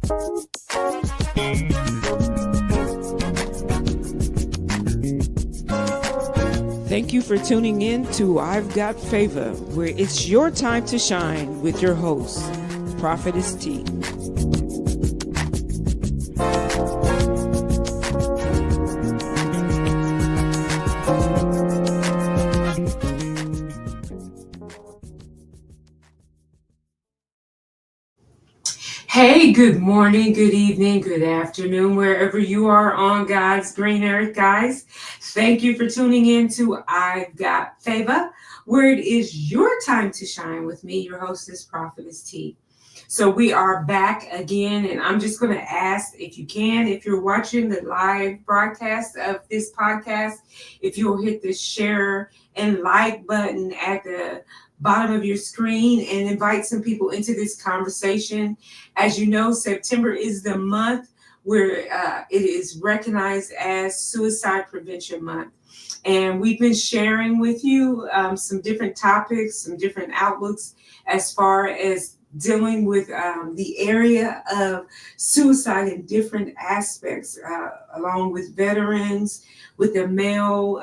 Thank you for tuning in to I've Got Favor, where it's your time to shine with your host, Prophetess T. Hey, good morning, good evening, good afternoon, wherever you are on God's green earth, guys. Thank you for tuning in to I've Got Favor, where it is your time to shine with me, your hostess, Prophetess T. So we are back again, and I'm just going to ask if you can, if you're watching the live broadcast of this podcast, if you'll hit the share and like button at the bottom of your screen and invite some people into this conversation. As you know, September is the month where it is recognized as Suicide Prevention Month. And we've been sharing with you some different topics, some different outlooks as far as dealing with the area of suicide in different aspects, along with veterans, with the male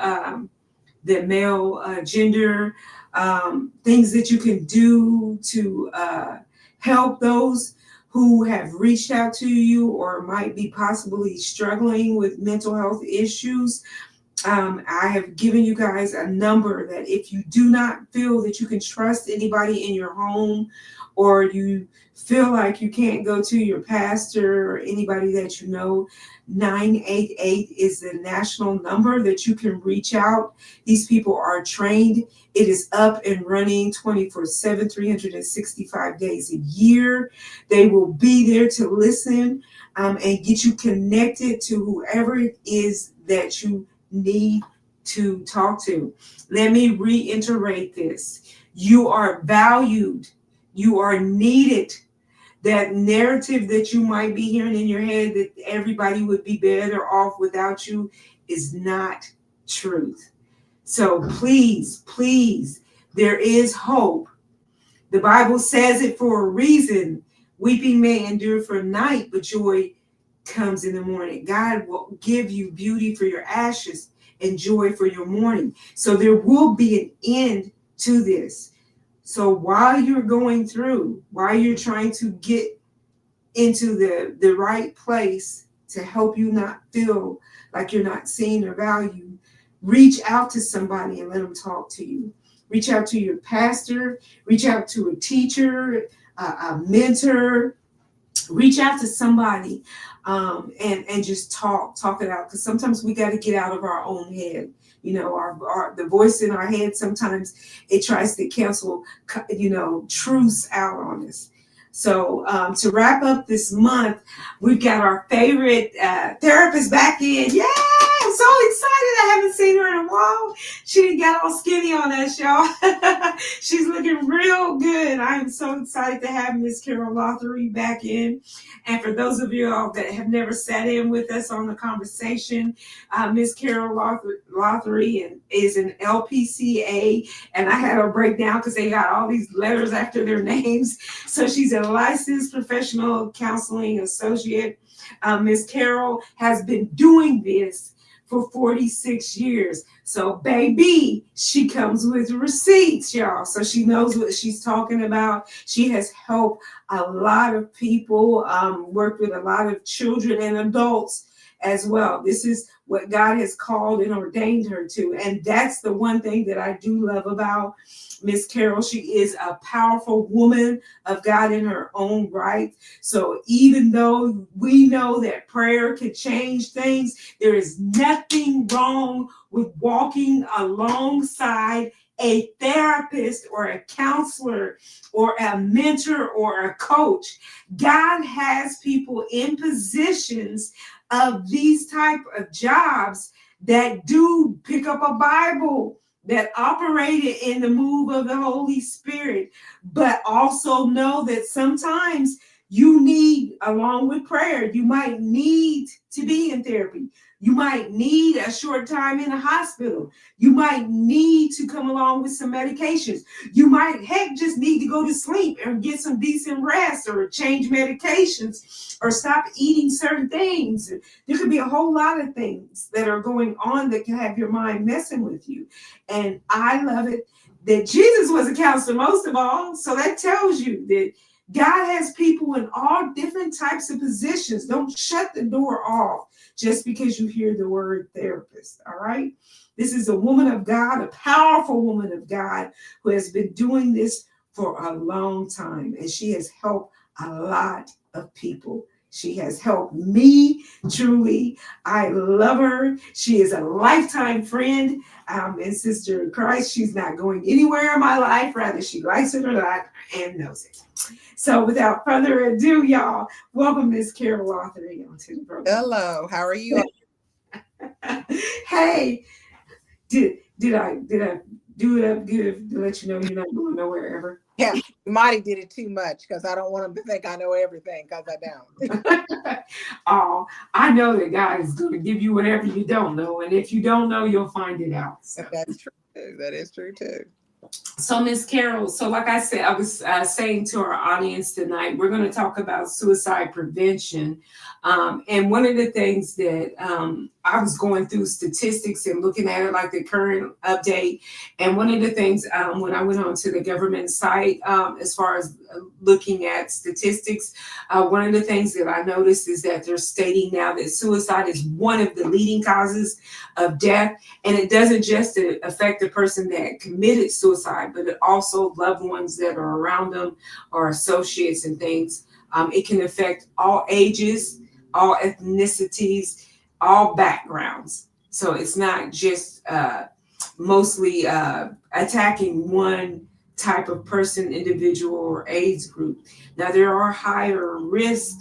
gender, things that you can do to help those who have reached out to you or might be possibly struggling with mental health issues. I have given you guys a number that if you do not feel that you can trust anybody in your home, or you feel like you can't go to your pastor or anybody that you know, 988 is the national number that you can reach out. These people are trained. It is up and running 24/7, 365 days a year. They will be there to listen and get you connected to whoever it is that you need to talk to. Let me reiterate this. You are valued. You are needed. That narrative that you might be hearing in your head that everybody would be better off without you is not truth. So please, there is hope. The Bible says it for a reason. Weeping may endure for a night, but joy comes in the morning. God will give you beauty for your ashes and joy for your mourning. So there will be an end to this. So while you're going through, while you're trying to get into the right place to help you not feel like you're not seen or valued, reach out to somebody and let them talk to you. Reach out to your pastor, reach out to a teacher, a mentor, reach out to somebody and just talk it out. Because sometimes we got to get out of our own head. You know, the voice in our head, sometimes it tries to cancel, truths out on us. So to wrap up this month, we've got our favorite therapist back in. Yay! I'm so excited. I haven't seen her in a while. She didn't got all skinny on us, y'all. She's looking real good. I am so excited to have Miss Carol Lothery back in. And for those of you all that have never sat in with us on the conversation, Miss Carol Lothery is an LPCA, and I had her break down because they got all these letters after their names. So she's a licensed professional counseling associate. Miss Carol has been doing this for 46 years. So baby, she comes with receipts, y'all. So she knows what she's talking about. She has helped a lot of people, worked with a lot of children and adults as well. This is what God has called and ordained her to. And that's the one thing that I do love about Miss Carol. She is a powerful woman of God in her own right. So even though we know that prayer can change things, there is nothing wrong with walking alongside a therapist or a counselor or a mentor or a coach. God has people in positions of these type of jobs that do pick up a Bible, that operated in the move of the Holy Spirit, but also know that sometimes You need, along with prayer, you might need to be in therapy. You might need a short time in a hospital. You might need to come along with some medications. You might, heck, just need to go to sleep and get some decent rest or change medications or stop eating certain things. There could be a whole lot of things that are going on that can have your mind messing with you. And I love it that Jesus was a counselor most of all. So that tells you that God has people in all different types of positions. Don't shut the door off just because you hear the word therapist. All right. This is a woman of God, a powerful woman of God who has been doing this for a long time. And she has helped a lot of people. She has helped me truly. I love her. She is a lifetime friend and sister in Christ. She's not going anywhere in my life. Rather, she likes it or not and knows it. So without further ado, y'all, welcome Miss Carol Lothery onto the program. Hello, how are you? Hey, did I do it up good to let you know you're not going nowhere ever? Yeah, you might have did it too much because I don't want them to think I know everything because I don't. Oh, I know that God is going to give you whatever you don't know, and if you don't know, you'll find it out. So. That's true too. That is true too. So, Miss Carol, so like I said, I was saying to our audience tonight, we're going to talk about suicide prevention. And one of the things that I was going through statistics and looking at it, like the current update. And one of the things when I went on to the government site, as far as looking at statistics, one of the things that I noticed is that they're stating now that suicide is one of the leading causes of death. And it doesn't just affect the person that committed suicide, but it also loved ones that are around them or associates and things. It can affect all ages, all ethnicities, all backgrounds. So it's not just mostly attacking one type of person, individual, or age group. Now, there are higher risk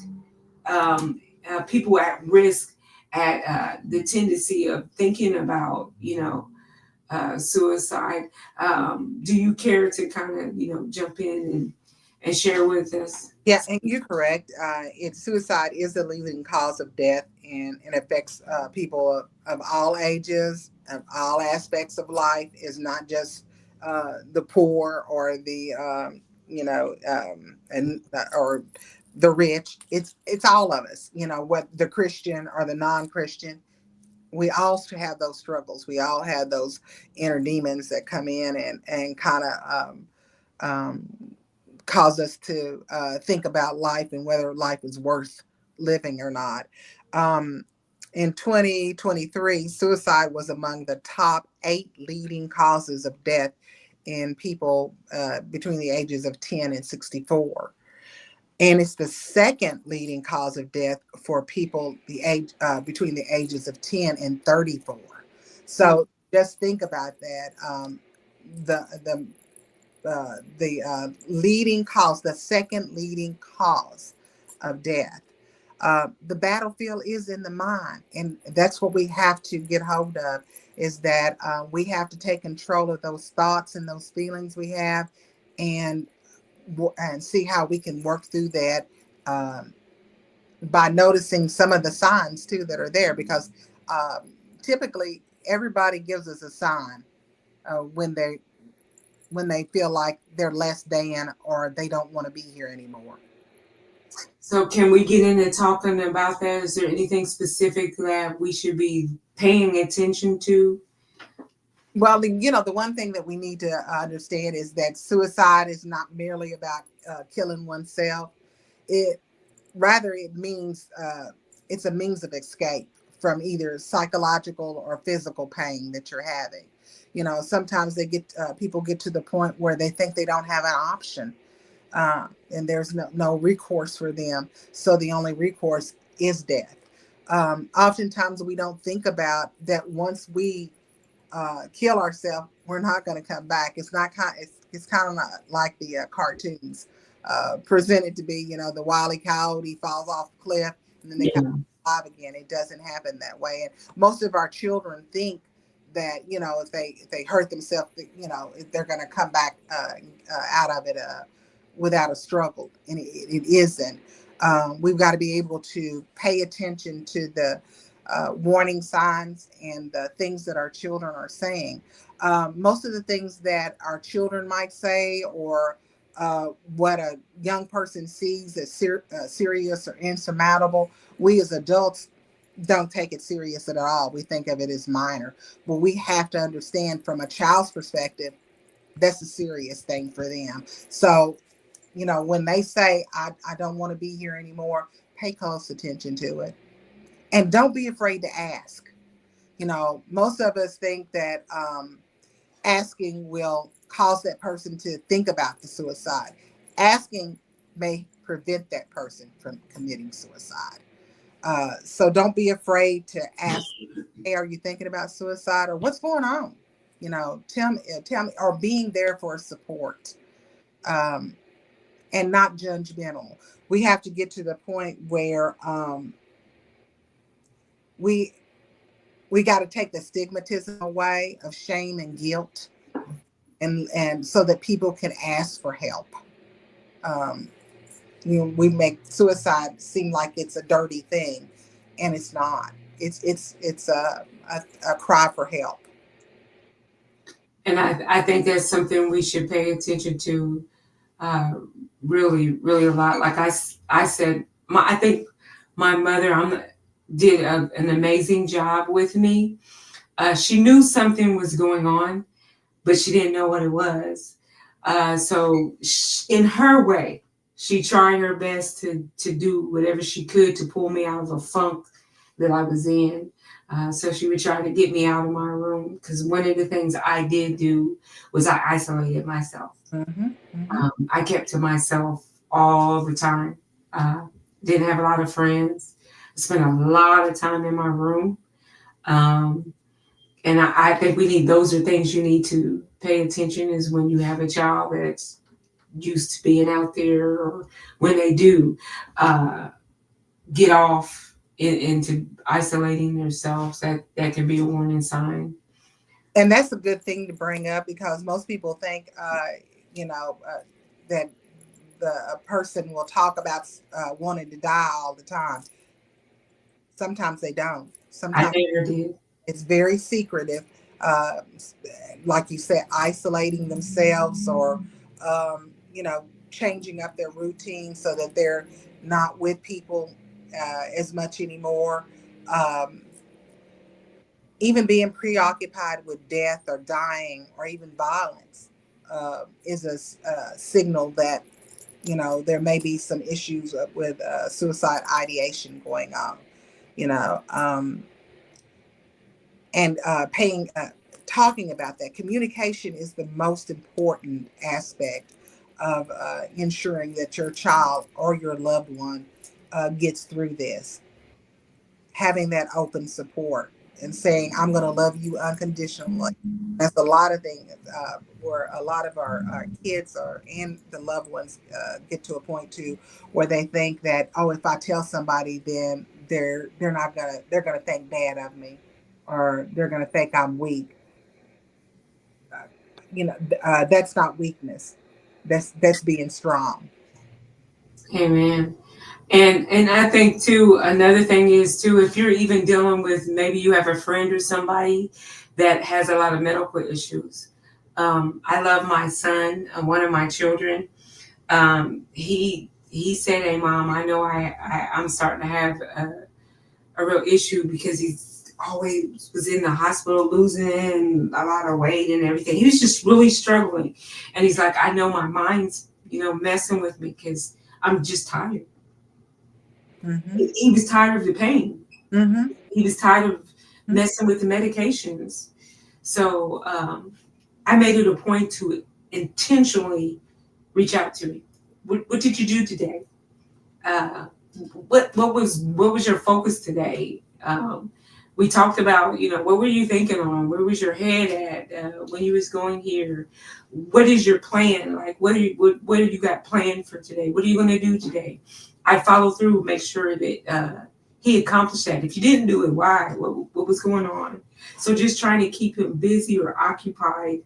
people at risk at the tendency of thinking about, suicide. Do you care to kind of, jump in and share with us? Yeah, and you're correct. Suicide is the leading cause of death, and it affects people of all ages, of all aspects of life. Is not just the poor or the and or the rich. It's all of us. You know, what the Christian or the non-Christian. We all have those struggles. We all have those inner demons that come in and kind of cause us to think about life and whether life is worth living or not. Um, in 2023, suicide was among the top 8 leading causes of death in people between the ages of 10 and 64. And it's the second leading cause of death for people the age between the ages of 10 and 34. So just think about that. The leading cause, the second leading cause of death. The battlefield is in the mind, and that's what we have to get hold of. Is that we have to take control of those thoughts and those feelings we have, and see how we can work through that by noticing some of the signs too that are there. Because typically everybody gives us a sign when they feel like they're less than or they don't want to be here anymore. So can we get into talking about that? Is there anything specific that we should be paying attention to? Well, the one thing that we need to understand is that suicide is not merely about killing oneself. It rather it means it's a means of escape from either psychological or physical pain that you're having. Sometimes people get to the point where they think they don't have an option, and there's no recourse for them. So the only recourse is death. Oftentimes we don't think about that once we kill ourselves, we're not going to come back. It's not kind. It's kind of not like the cartoons presented to be. The Wile E. Coyote falls off the cliff and then they come Yeah. alive again. It doesn't happen that way. And most of our children think that if they hurt themselves, they're going to come back out of it without a struggle, and it isn't. We've got to be able to pay attention to the warning signs and the things that our children are saying. Most of the things that our children might say, or what a young person sees as serious or insurmountable, we as adults don't take it serious at all. We think of it as minor. But we have to understand from a child's perspective, that's a serious thing for them. So, when they say, I don't want to be here anymore, pay close attention to it. And don't be afraid to ask. Most of us think that asking will cause that person to think about the suicide. Asking may prevent that person from committing suicide. So don't be afraid to ask, hey, are you thinking about suicide, or what's going on? Tell me, or being there for support, um, and not judgmental. We have to get to the point where we we got to take the stigmatism away of shame and guilt, and so that people can ask for help. Um, we make suicide seem like it's a dirty thing, and it's not. It's a cry for help. And I think that's something we should pay attention to, uh, really, really a lot. Like I said, I think my mother did an amazing job with me. She knew something was going on, but she didn't know what it was. So in her way, she tried her best to do whatever she could to pull me out of a funk that I was in. So she would try to get me out of my room, because one of the things I did do was I isolated myself. Mm-hmm, mm-hmm. I kept to myself all the time. Uh, didn't have a lot of friends. I spent a lot of time in my room. Um, and I think those are things you need to pay attention, is when you have a child that's used to being out there, or when they do get off into isolating themselves, that can be a warning sign. And that's a good thing to bring up, because most people think, that a person will talk about wanting to die all the time. Sometimes they don't. I Sometimes never did. it's very secretive. Uh, like you said, isolating themselves, or changing up their routine so that they're not with people as much anymore. Um, Even being preoccupied with death or dying or even violence is a signal that there may be some issues with suicide ideation going on. You know, um, and paying talking about that communication is the most important aspect of ensuring that your child or your loved one gets through this. Having that open support and saying, I'm going to love you unconditionally. That's a lot of things where a lot of our kids and the loved ones get to a point too, where they think that, oh, if I tell somebody, then they're gonna think bad of me, or they're gonna think I'm weak. Uh, that's not weakness. That's being strong. Amen. And I think too, another thing is too, if you're even dealing with, maybe you have a friend or somebody that has a lot of medical issues. I love my son, one of my children. He said, "Hey, mom, I know I'm starting to have a real issue, because he's always was in the hospital losing a lot of weight and everything. He was just really struggling, and he's like, I know my mind's messing with me, because I'm just tired." Mm-hmm. He was tired of the pain. Mm-hmm. He was tired of messing with the medications. So I made it a point to intentionally reach out to him. What did you do today? Uh, what was your focus today? We talked about, what were you thinking on? Where was your head at when you was going here? What is your plan? Like, what have you got planned for today? What are you going to do today? I follow through, make sure that he accomplished that. If you didn't do it, why? What was going on? So just trying to keep him busy or occupied,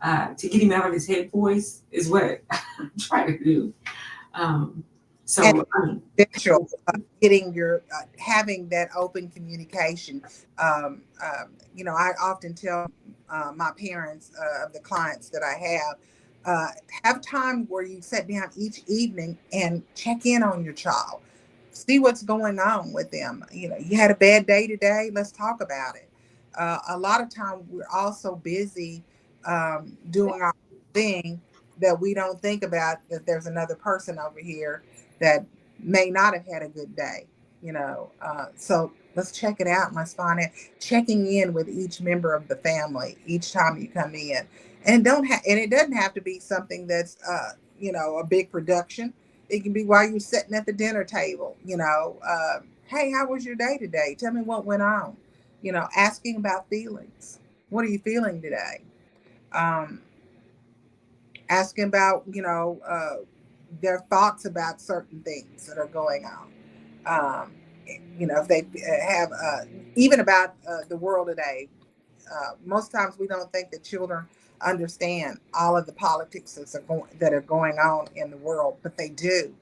to get him out of his head voice is what I'm trying to do. Um, And so, I mean, essential, getting your having that open communication. I often tell my parents of the clients that I have time where you sit down each evening and check in on your child, see what's going on with them. You had a bad day today, let's talk about it. A lot of time we're also busy doing our thing that we don't think about that there's another person over here that may not have had a good day. So let's check it out and let's find out. Checking in with each member of the family each time you come in, and it doesn't have to be something that's a big production. It can be while you're sitting at the dinner table. Hey, how was your day today? Tell me what went on. Asking about feelings. What are you feeling today? Um, Asking about their thoughts about certain things that are going on. um, if they have even about the world today. Most times we don't think that children understand all of the politics that are going on in the world, but they do.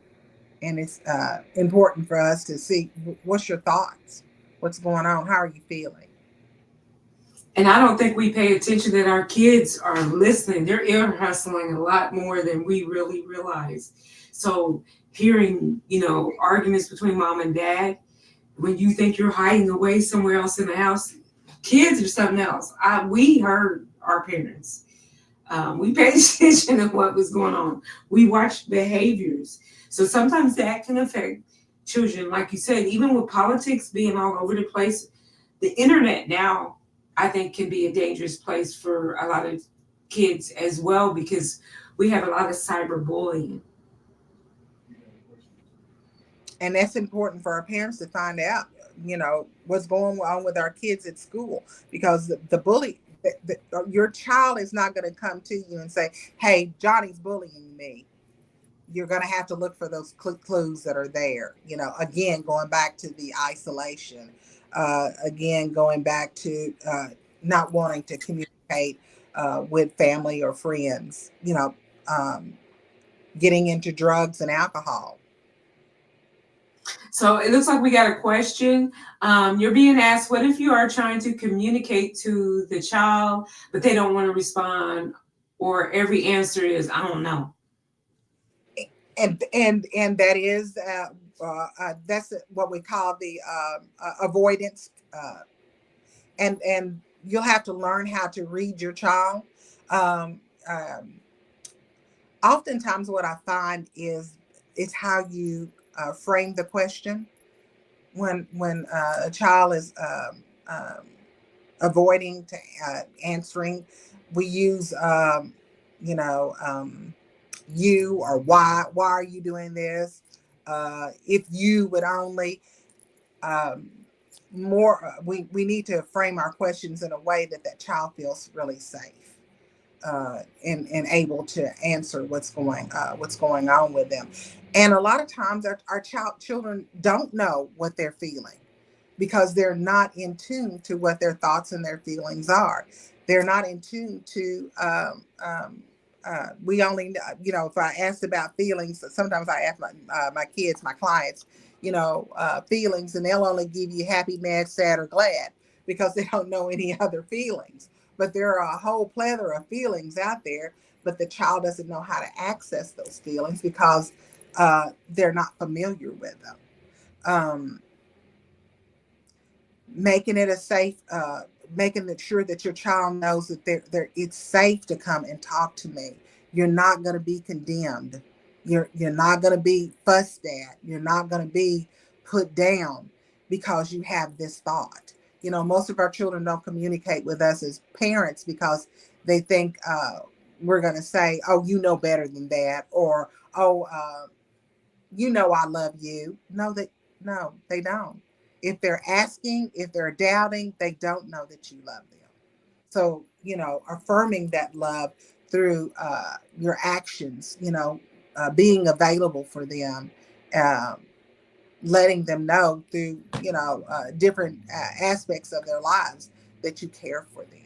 And it's important for us to see what's your thoughts, what's going on, how are you feeling. and I don't think we pay attention that our kids are listening. They're ear hustling a lot more than we really realize. So hearing, arguments between mom and dad, when you think you're hiding away somewhere else in the house, kids are something else. We heard our parents. We paid attention to what was going on. We watched behaviors. So sometimes that can affect children. Like you said, even with politics being all over the place, the internet now, I think, can be a dangerous place for a lot of kids as well because we have a lot of cyberbullying. And that's important for our parents to find out, what's going on with our kids at school, because the bully, your child is not going to come to you and say, hey, Johnny's bullying me. You're going to have to look for those clues that are there. Again, going back to the isolation, again, going back to not wanting to communicate with family or friends, getting into drugs and alcohol. So it looks like we got a question. You're being asked, what if you are trying to communicate to the child, but they don't want to respond, or every answer is, I don't know? And that is that's what we call the avoidance, and you'll have to learn how to read your child. um, um, Oftentimes what I find is how you frame the question. When a child is avoiding to answering, we use you know you, or why are you doing this, if you would only, um, more we need to frame our questions in a way that that child feels really safe, and able to answer what's going on with them. And a lot of times our children don't know what they're feeling because they're not in tune to what their thoughts and their feelings are. They're not in tune to, we only, if I asked about feelings, sometimes I ask my kids, my clients, feelings, and they'll only give you happy, mad, sad, or glad because they don't know any other feelings. But there are a whole plethora of feelings out there, but the child doesn't know how to access those feelings because they're not familiar with them. Um, Making it a safe, making it sure that your child knows that it's safe to come and talk to me. You're not going to be condemned. You're not going to be fussed at. You're not going to be put down because you have this thought. Most of our children don't communicate with us as parents because they think we're going to say, oh, you know better than that, or oh, I love you. No, they don't. If they're asking, if they're doubting, they don't know that you love them. So, affirming that love through your actions, being available for them, uh, letting them know through, different aspects of their lives that you care for them.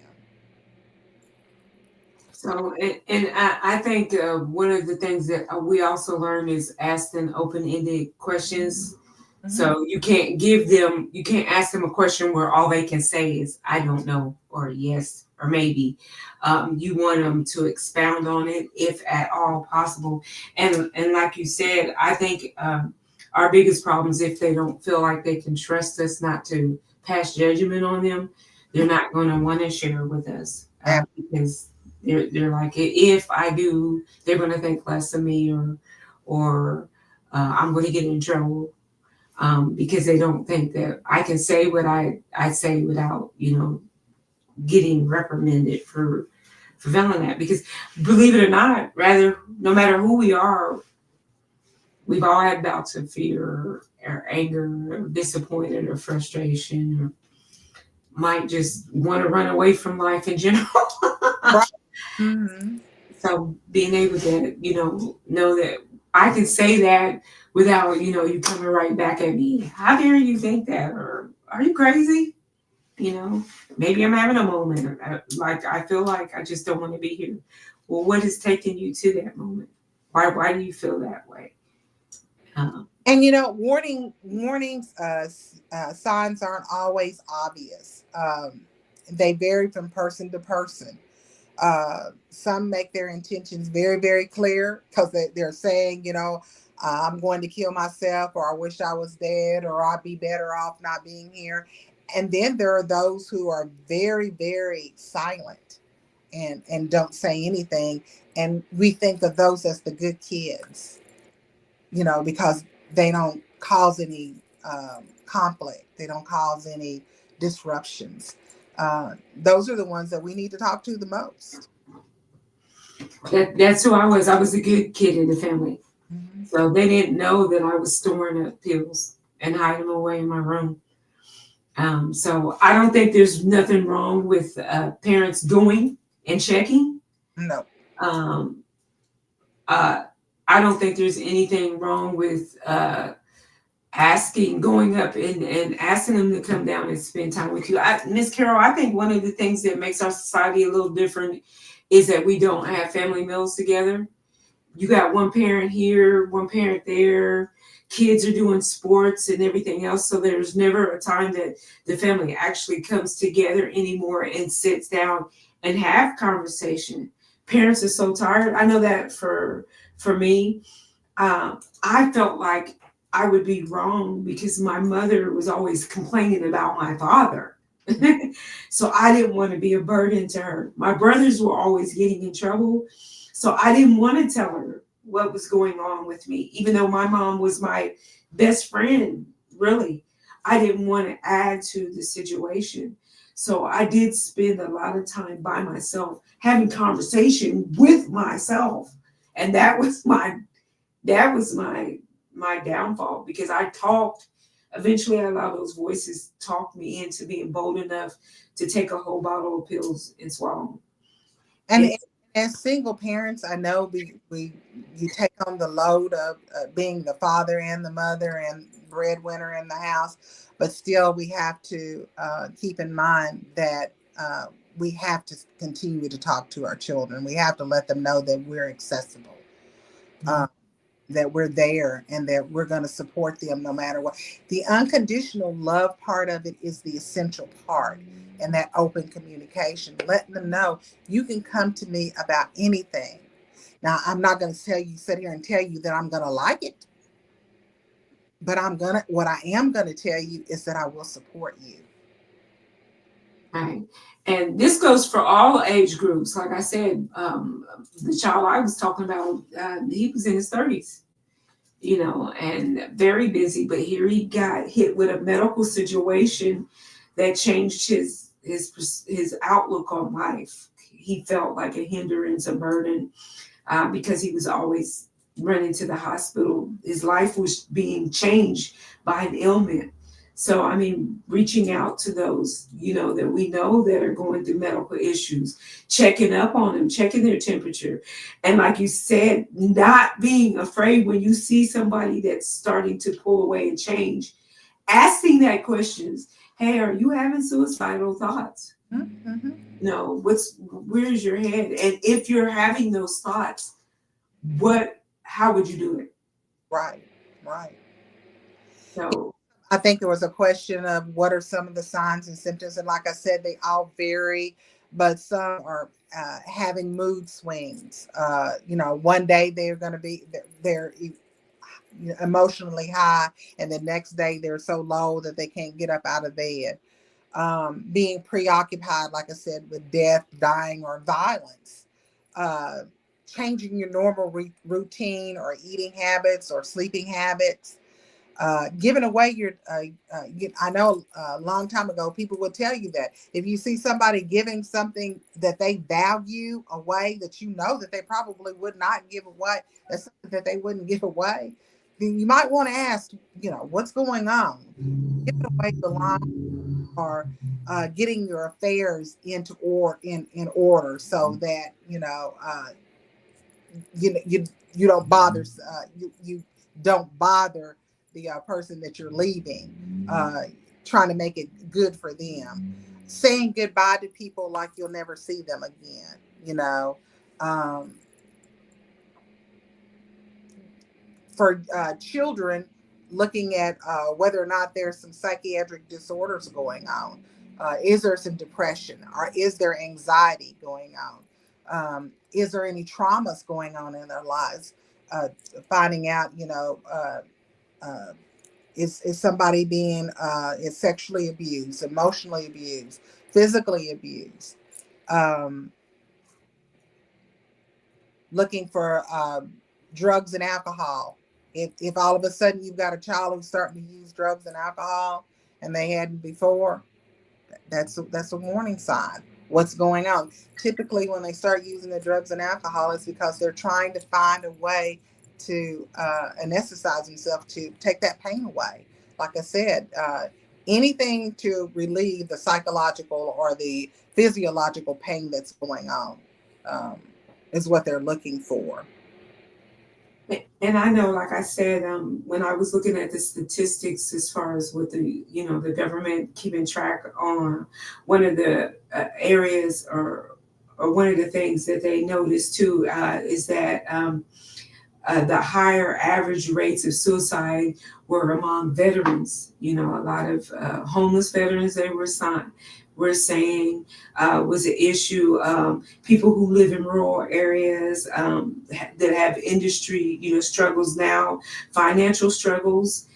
So, and I think one of the things that we also learn is asking open-ended questions. Mhm. So you can't ask them a question where all they can say is, I don't know, or yes, or maybe. You want them to expound on it if at all possible. And like you said, I think our biggest problem is if they don't feel like they can trust us not to pass judgment on them, they're not going to want to share with us Ab- because they're like, if I do, they're going to think less of me, or I'm going to get in trouble, because they don't think that I can say what I say without, getting reprimanded for feeling that. Because believe it or not, rather, no matter who we are, we've all had bouts of fear or anger or disappointed or frustration, or might just want to run away from life in general. Right. Mhm. So being able to, know that I can say that without, you coming right back at me. How dare you think that? Or are you crazy? You know, maybe I'm having a moment. Like I feel like I just don't want to be here. Well, what is taking you to that moment? Why do you feel that way? Um, And warnings, signs aren't always obvious. They vary from person to person. Some make their intentions very, very clear because they're saying, I'm going to kill myself, or I wish I was dead, or I'd be better off not being here. And then there are those who are very, very silent and don't say anything. And we think of those as the good kids, because they don't cause any conflict, they don't cause any disruptions. Those are the ones that we need to talk to the most. that's who I was. I was a good kid in the family. Mhm. So they didn't know that I was storing up pills and hiding them away in my room. So I don't think there's nothing wrong with parents going and checking. No. Um, uh, I don't think there's anything wrong with going up and asking them to come down and spend time with you. Miss Carol, I think one of the things that makes our society a little different is that we don't have family meals together. You got one parent here, one parent there. Kids are doing sports and everything else. So there's never a time that the family actually comes together anymore and sits down and have conversation. Parents are so tired. I know that for me, I felt like I would be wrong because my mother was always complaining about my father. So I didn't want to be a burden to her. My brothers were always getting in trouble. So I didn't want to tell her what was going on with me, even though my mom was my best friend, really. I didn't want to add to the situation. So I did spend a lot of time by myself having conversation with myself. And that was my downfall because I talked. Eventually, I allowed those voices talk me into being bold enough to take a whole bottle of pills and swallow them. And as single parents, I know we you take on the load of being the father and the mother and breadwinner in the house, but still we have to keep in mind that we have to continue to talk to our children. We have to let them know that we're accessible. Um, that we're there and that we're going to support them no matter what. The unconditional love part of it is the essential part, and that open communication, letting them know you can come to me about anything. Now, I'm not going to sit here and tell you that I'm going to like it, but what I am going to tell you is that I will support you. Right. And this goes for all age groups. Like I said, the child I was talking about, he was in his 30s, and very busy. But here he got hit with a medical situation that changed his outlook on life. He felt like a hindrance, a burden, because he was always running to the hospital. His life was being changed by an ailment. So, I mean, reaching out to those, that we know that are going through medical issues, checking up on them, checking their temperature. And like you said, not being afraid when you see somebody that's starting to pull away and change, asking that questions. Hey, are you having suicidal thoughts? Mm-hmm. No, where's your head? And if you're having those thoughts, how would you do it? Right, right. So, I think there was a question of what are some of the signs and symptoms, and like I said, they all vary, but some are having mood swings. One day they're going to be emotionally high, and the next day they're so low that they can't get up out of bed. Being preoccupied, like I said, with death, dying, or violence. Uh, Changing your normal routine or eating habits or sleeping habits, giving away I know a long time ago people would tell you that if you see somebody giving something that they value away, that you know that they probably would not give away, that's something that they wouldn't give away, then you might want to ask, what's going on. Giving away belongings, or getting your affairs in order, so that you don't bother you don't bother the person that you're leaving, trying to make it good for them, saying goodbye to people like you'll never see them again, um, for children, looking at whether or not there's some psychiatric disorders going on. Is there some depression, or is there anxiety going on? Is there any traumas going on in their lives? Finding out, uh, is somebody being is sexually abused, emotionally abused, physically abused? Um, Looking for drugs and alcohol. If all of a sudden you've got a child who's starting to use drugs and alcohol and they hadn't before, that's a warning sign. What's going on? Typically, when they start using the drugs and alcohol, it's because they're trying to find a way to anesthetize themselves to take that pain away. Like I said, anything to relieve the psychological or the physiological pain that's going on, um, is what they're looking for. and I know, like I said, when I was looking at the statistics as far as what the government keeping track on, one of the areas, or one of the things that they noticed too, is that the higher average rates of suicide were among veterans. A lot of homeless veterans, they were saying, was an issue. People who live in rural areas, that have industry, struggles now, financial struggles.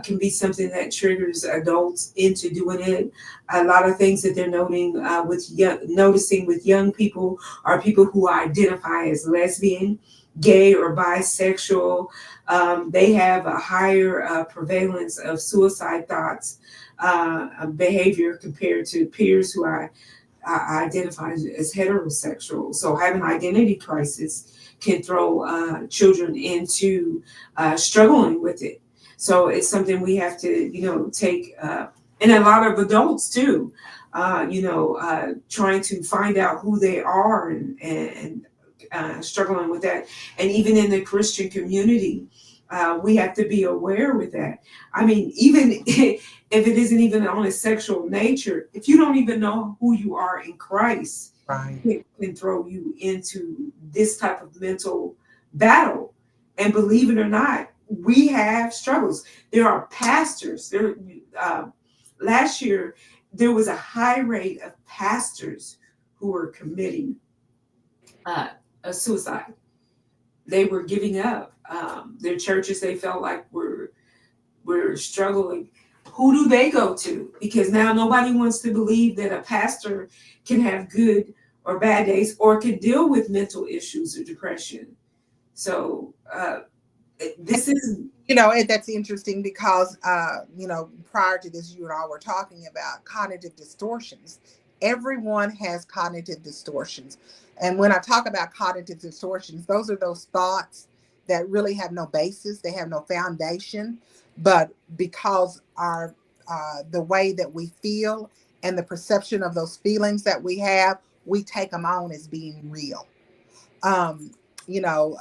Can be something that triggers adults into doing it. A lot of things that they're noticing with young people are people who identify as lesbian, gay, or bisexual. They have a higher prevalence of suicide thoughts, behavior, compared to peers who identify as heterosexual. So having identity crisis can throw children into struggling with it. So it's something we have to, take, and a lot of adults too, trying to find out who they are, and struggling with that. And even in the Christian community, we have to be aware with that. I mean, even if it isn't even on a sexual nature, if you don't even know who you are in Christ, Right. it can throw you into this type of mental battle. And believe it or not, we have struggles. There are pastors. Uh, Last year, there was a high rate of pastors who were committing uh, a suicide. They were giving up. Their churches, they felt like were struggling. Who do they go to? Because now nobody wants to believe that a pastor can have good or bad days, or can deal with mental issues or depression. So this is That's interesting because, prior to this, you and I were talking about cognitive distortions. Everyone has cognitive distortions. And when I talk about cognitive distortions, those are those thoughts that really have no basis, they have no foundation, but because the way that we feel and the perception of those feelings that we have, we take them on as being real. Um, you know,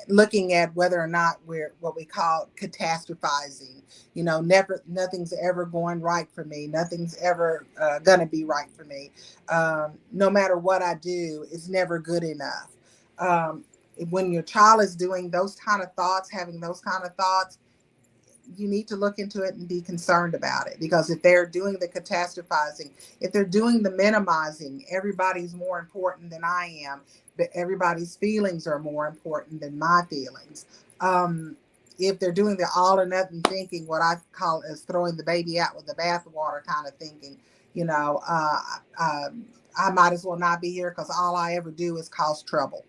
looking at whether or not we're what we call catastrophizing. You know, never, nothing's ever going right for me. Nothing's ever gonna be right for me. No matter what I do, it's never good enough. Um, when your child is doing those kind of thoughts, having those kind of thoughts, you need to look into it and be concerned about it, because if they're doing the catastrophizing, if they're doing the minimizing, everybody's more important than I am, but everybody's feelings are more important than my feelings. If they're doing the all or nothing thinking, what I call as throwing the baby out with the bathwater kind of thinking, you know, I might as well not be here because all I ever do is cause trouble.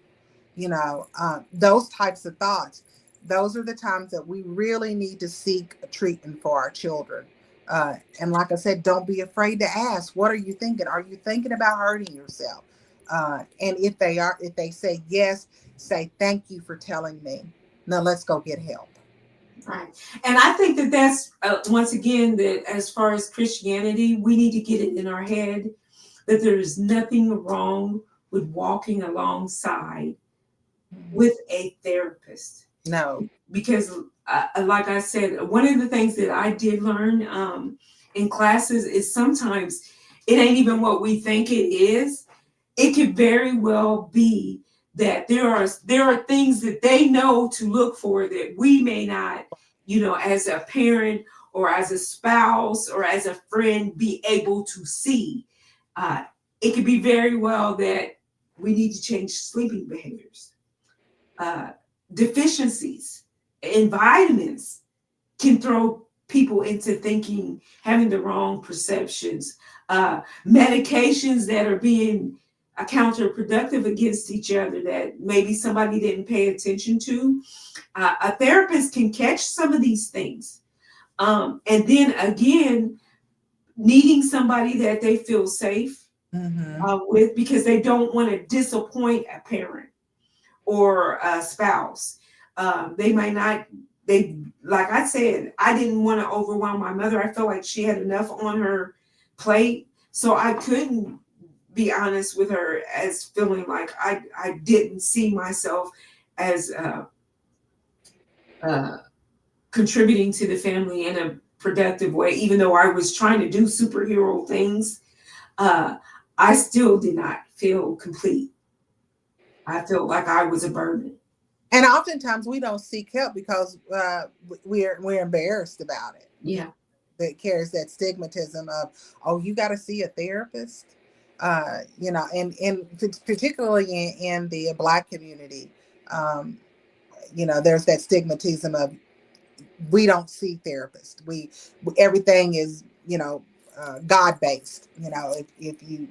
You know, those types of thoughts. Those are the times that we really need to seek a treatment for our children. And like I said, don't be afraid to ask, what are you thinking? Are you thinking about hurting yourself? And if they are, if they say yes, say, thank you for telling me. Now let's go get help. Right. And I think that that's, once again, that as far as Christianity, we need to get it in our head that there is nothing wrong with walking alongside with a therapist. No. Because, like I said, one of the things that I did learn in classes is sometimes it ain't even what we think it is. It could very well be that there are things that they know to look for that we may not, as a parent or as a spouse or as a friend, be able to see. Uh, it could be very well that we need to change sleeping behaviors. Uh, Deficiencies in vitamins can throw people into thinking, having the wrong perceptions. Medications that are being counterproductive against each other that maybe somebody didn't pay attention to. A therapist can catch some of these things. And then again, needing somebody that they feel safe with, because they don't want to disappoint a parent or a spouse. They might not, like I said, I didn't want to overwhelm my mother. I felt like she had enough on her plate. So I couldn't be honest with her as feeling like I didn't see myself as uh, contributing to the family in a productive way, even though I was trying to do superhero things. Uh, I still did not feel complete. I felt like I was a burden. And oftentimes we don't seek help because we're embarrassed about it. Yeah. That carries that stigmatism of, oh, you got to see a therapist. And particularly in the Black community, um, there's that stigmatism of, we don't see therapists. We everything is, God based. If you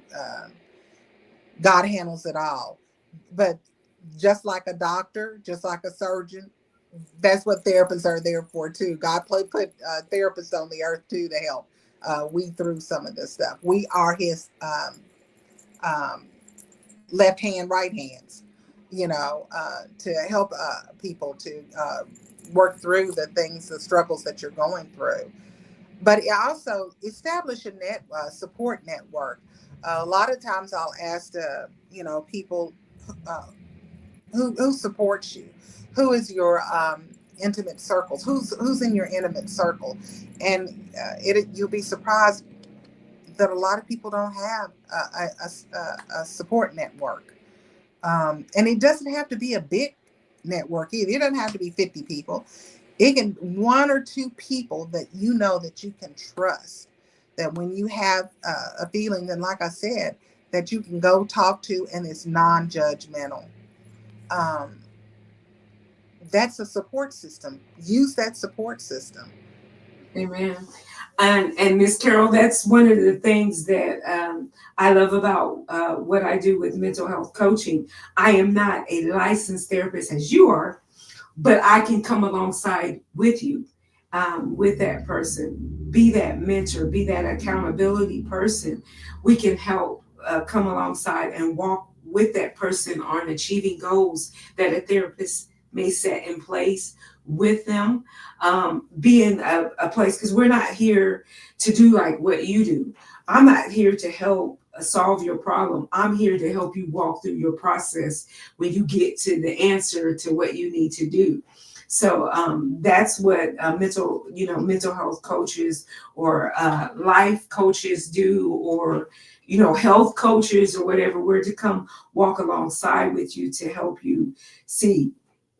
God handles it all. But just like a doctor, just like a surgeon, that's what therapists are there for too. God put therapists on the earth too to help we through some of this stuff. We are His um, left hand, right hands, to help people to work through the things, the struggles that you're going through. But it also establish a support network. A lot of times I'll ask, people uh, who supports you, who is your intimate circles, who's in your intimate circle, and you'll be surprised that a lot of people don't have a support network. And it doesn't have to be a big network either. It doesn't have to be 50 people. It can one or two people that that you can trust. That when you have a feeling, then like I said, that you can go talk to, and it's non-judgmental. Um, that's a support system. Use that support system. Amen. And Miss Carol, that's one of the things that I love about what I do with mental health coaching. I am not a licensed therapist as you are, but I can come alongside with you, with that person, be that mentor, be that accountability person. We can help come alongside and walk with that person on achieving goals that a therapist may set in place with them. Be in a place, because we're not here to do like what you do. I'm not here to help solve your problem. I'm here to help you walk through your process when you get to the answer to what you need to do. So that's what mental health coaches or life coaches do, or health coaches or whatever. We're to come walk alongside with you to help you see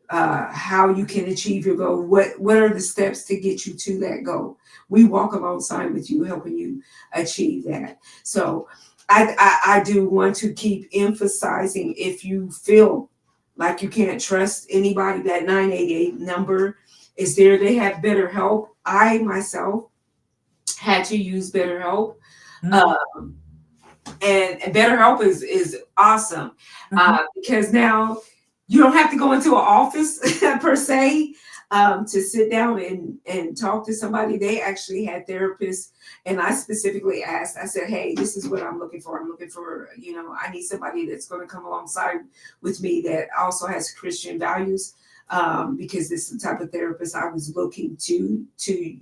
how you can achieve your goal. What are the steps to get you to that goal? We walk alongside with you, helping you achieve that. So I do want to keep emphasizing, if you feel like you can't trust anybody, that 988 number is there. They have BetterHelp. I myself had to use BetterHelp. Mhm. Uh, and BetterHelp is awesome Mhm. because now you don't have to go into an office per se to sit down and talk to somebody. They actually had therapists, and I specifically asked. I said, "Hey, this is what I'm looking for. I'm looking for, I need somebody that's going to come alongside with me that also has Christian values." Because this is the type of therapist I was looking to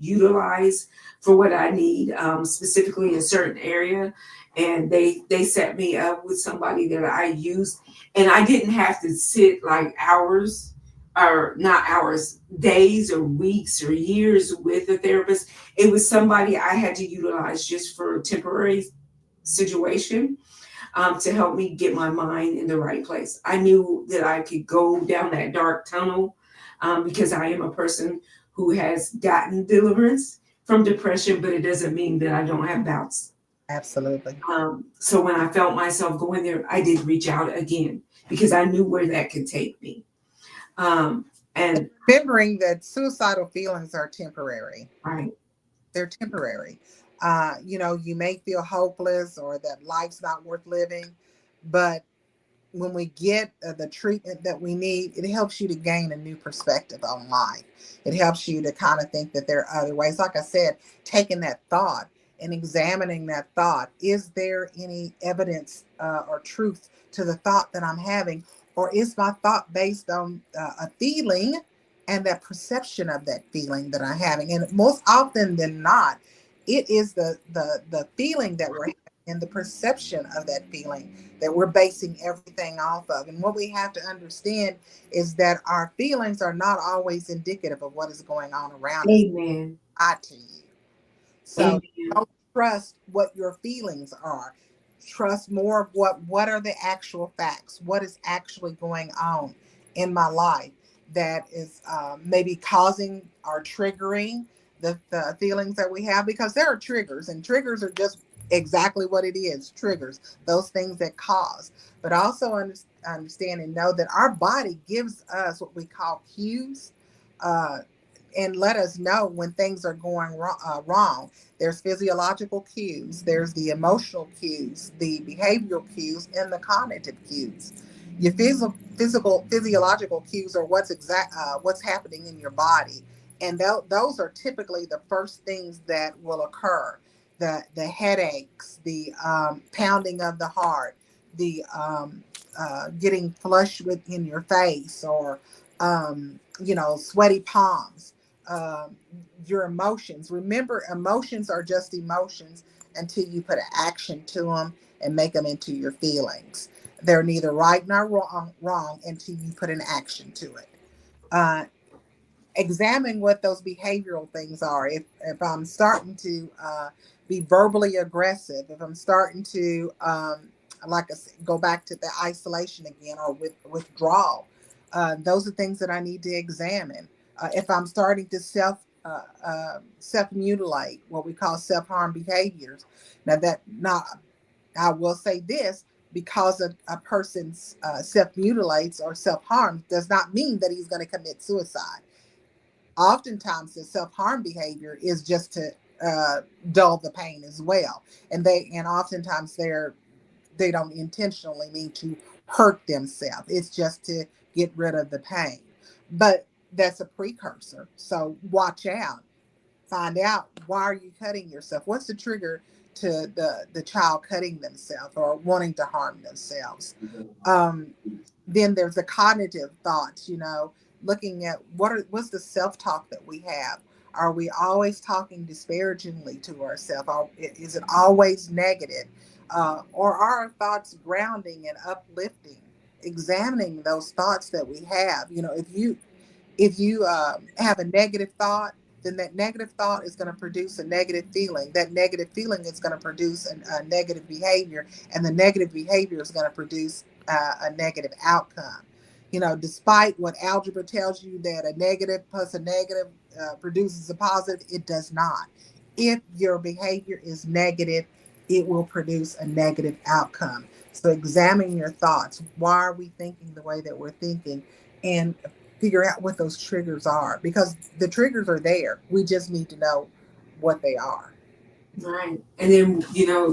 utilize for what I need, specifically in a certain area. And they set me up with somebody that I used, and I didn't have to sit like hours, or not hours, days or weeks or years with a therapist. It was somebody I had to utilize just for a temporary situation, to help me get my mind in the right place. I knew that I could go down that dark tunnel, because I am a person who has gotten deliverance from depression, but it doesn't mean that I don't have bouts. Absolutely. So when I felt myself going there, I did reach out again because I knew where that could take me. Um, and Remembering that suicidal feelings are temporary. right, They're temporary. You may feel hopeless or that life's not worth living, but when we get the treatment that we need, it helps you to gain a new perspective on life. It helps you to kind of think that there are other ways. Like I said, taking that thought and examining that thought. Is there any evidence or truth to the thought that I'm having? Or is my thought based on a feeling and that perception of that feeling that I'm having? And most often than not, it is the feeling that we're having and the perception of that feeling that we're basing everything off of. And what we have to understand is that our feelings are not always indicative of what is going on around us. amen, I to you. So amen, don't trust what your feelings are. Trust more of what are the actual facts, what is actually going on in my life that is maybe causing or triggering the feelings that we have, because there are triggers, and triggers are just exactly what it is, triggers, those things that cause. But also understand and know that our body gives us what we call cues, uh, and let us know when things are going wrong. There's physiological cues, there's the emotional cues, the behavioral cues, and the cognitive cues. Your physiological cues are what's happening in your body, and those are typically the first things that will occur. The headaches, the pounding of the heart, the getting flushed within your face, or sweaty palms, um, your emotions. Remember, emotions are just emotions until you put an action to them and make them into your feelings. They're neither right nor wrong until you put an action to it. Uh, Examine what those behavioral things are. If I'm starting to be verbally aggressive, if I'm starting to like I said, go back to the isolation again, or withdrawal, those are things that I need to examine. If I'm starting to self mutilate, what we call self harm behaviors. Now I will say this: because a person self mutilates or self harms does not mean that he's going to commit suicide. Oftentimes the self-harm behavior is just to dull the pain as well, and oftentimes they don't intentionally mean to hurt themselves. It's just to get rid of the pain, but that's a precursor. So watch out. Find out, why are you cutting yourself? What's the trigger to the child cutting themselves or wanting to harm themselves? um, then there's the cognitive thoughts, looking at what's the self-talk that we have. Are we always talking disparagingly to ourselves? Is it always negative? Or are our thoughts grounding and uplifting? Examining those thoughts that we have. If you have a negative thought, then that negative thought is going to produce a negative feeling. That negative feeling is going to produce a negative behavior, and the negative behavior is going to produce a negative outcome. Despite what algebra tells you that a negative plus a negative produces a positive, it does not. If your behavior is negative, it will produce a negative outcome. So examine your thoughts. Why are we thinking the way that we're thinking? And figure out what those triggers are, because the triggers are there. We just need to know what they are. Right. And then,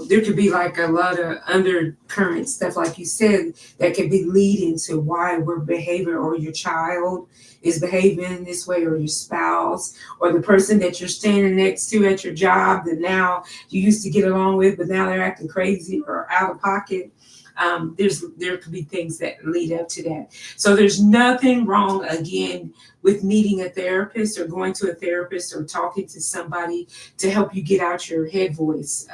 there could be like a lot of undercurrent stuff, like you said, that could be leading to why we're behaving, or your child is behaving this way, or your spouse, or the person that you're standing next to at your job that now you used to get along with, but now they're acting crazy or out of pocket. There could be things that lead up to that. So there's nothing wrong, again, with meeting a therapist, or going to a therapist, or talking to somebody to help you get out your head voice.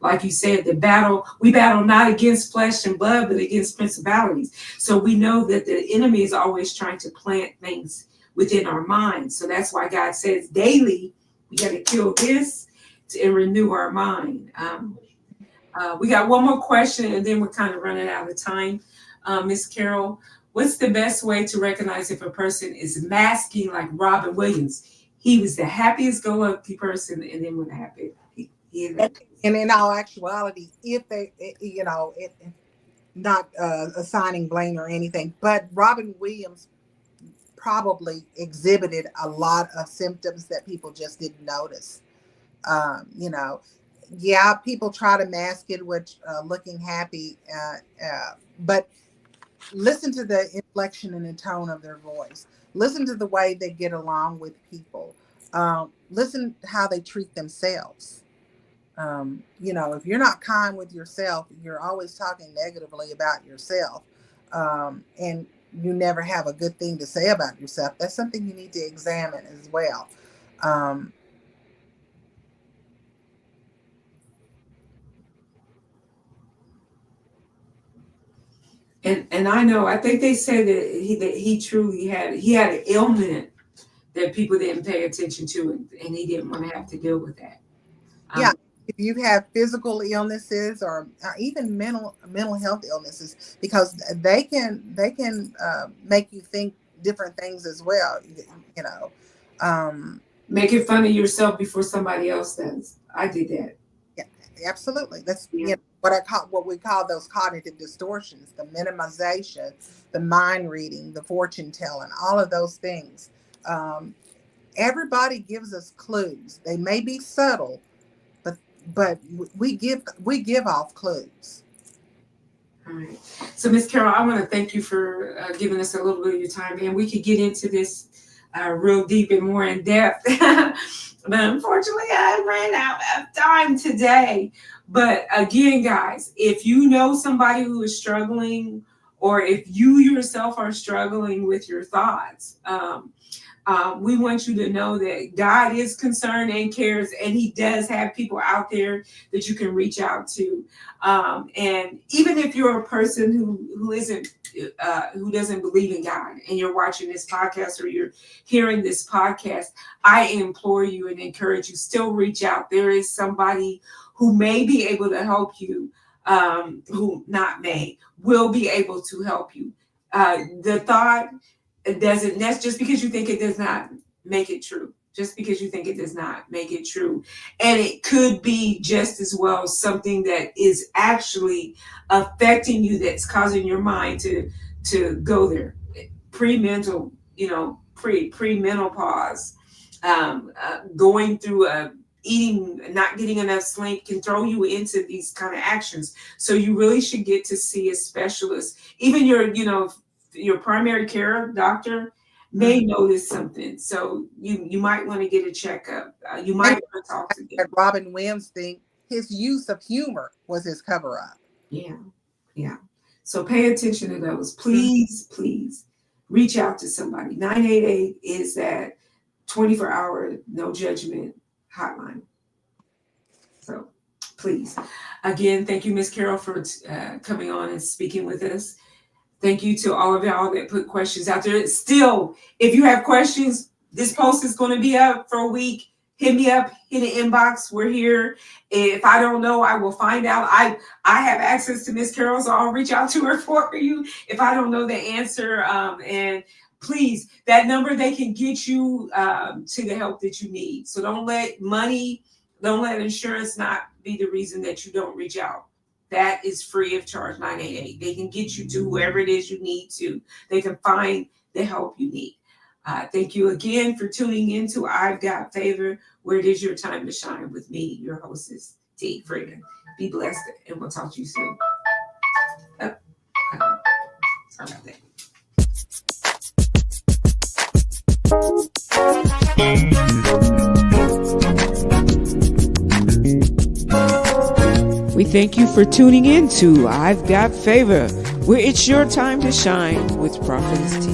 Like you said, we battle not against flesh and blood, but against principalities. So we know that the enemy is always trying to plant things within our minds. So that's why God says daily, we got to kill this and renew our mind. We got one more question, and then we're kind of running out of time. Miss Carol, what's the best way to recognize if a person is masking, like Robin Williams? He was the happiest go lucky person, and then what happened? And in all actuality, if they, not assigning blame or anything, but Robin Williams probably exhibited a lot of symptoms that people just didn't notice. Yeah, people try to mask it with looking happy, but listen to the inflection and the tone of their voice. Listen to the way they get along with people. Listen how they treat themselves. If you're not kind with yourself, you're always talking negatively about yourself, and you never have a good thing to say about yourself. That's something you need to examine as well. Um, And I think they said that he truly had an ailment that people didn't pay attention to, and he didn't want to have to deal with that. yeah, Um, if you have physical illnesses, or even mental health illnesses, because they can make you think different things as well. You know, um, Making fun of yourself before somebody else does. I did that. yeah, absolutely. That's Yeah. what we call those cognitive distortions, the minimization, the mind reading, the fortune telling, all of those things. Um, Everybody gives us clues. They may be subtle, but but we give off clues. All right. So, Miss Carol, I want to thank you for giving us a little bit of your time, and we could get into this real deep and more in depth. But unfortunately, I ran out of time today. But again, guys, if you know somebody who is struggling, or if you yourself are struggling with your thoughts, we want you to know that God is concerned and cares, and He does have people out there that you can reach out to. And even if you're a person who isn't who doesn't believe in God, and you're watching this podcast or you're hearing this podcast, I implore you and encourage you, still reach out. There is somebody who may be able to help you, who not may, will be able to help you. The thought, it doesn't, that's just because you think it does not make it true. Just because you think it does not make it true. And it could be just as well something that is actually affecting you, that's causing your mind to go there. Pre-mental, pre-menopause, going through eating, not getting enough sleep can throw you into these kind of actions. So you really should get to see a specialist. Even your primary care doctor may notice something. So you might want to get a checkup. You And might want to talk to at them. Robin Williams thing, his use of humor was his cover up. Yeah. Yeah. So pay attention to those. Please, please reach out to somebody. 988 is that 24-hour, no judgment hotline. So please, again, thank you, Miss Carol, for coming on and speaking with us. Thank you to all of y'all that put questions out there. Still, if you have questions, this post is going to be up for a week. Hit me up, hit an inbox. We're here. If I don't know, I will find out. I have access to Miss Carol, so I'll reach out to her for you if I don't know the answer. And please, that number, they can get you to the help that you need. So don't let insurance not be the reason that you don't reach out. That is free of charge, 988. They can get you to whoever it is you need to. They can find the help you need. Thank you again for tuning in to I've Got Favor, where it is your time to shine with me, your hostess, T. Freeman. Be blessed, and we'll talk to you soon. Sorry about that. We thank you for tuning in to I've Got Favor, where it's your time to shine with Prophetess T.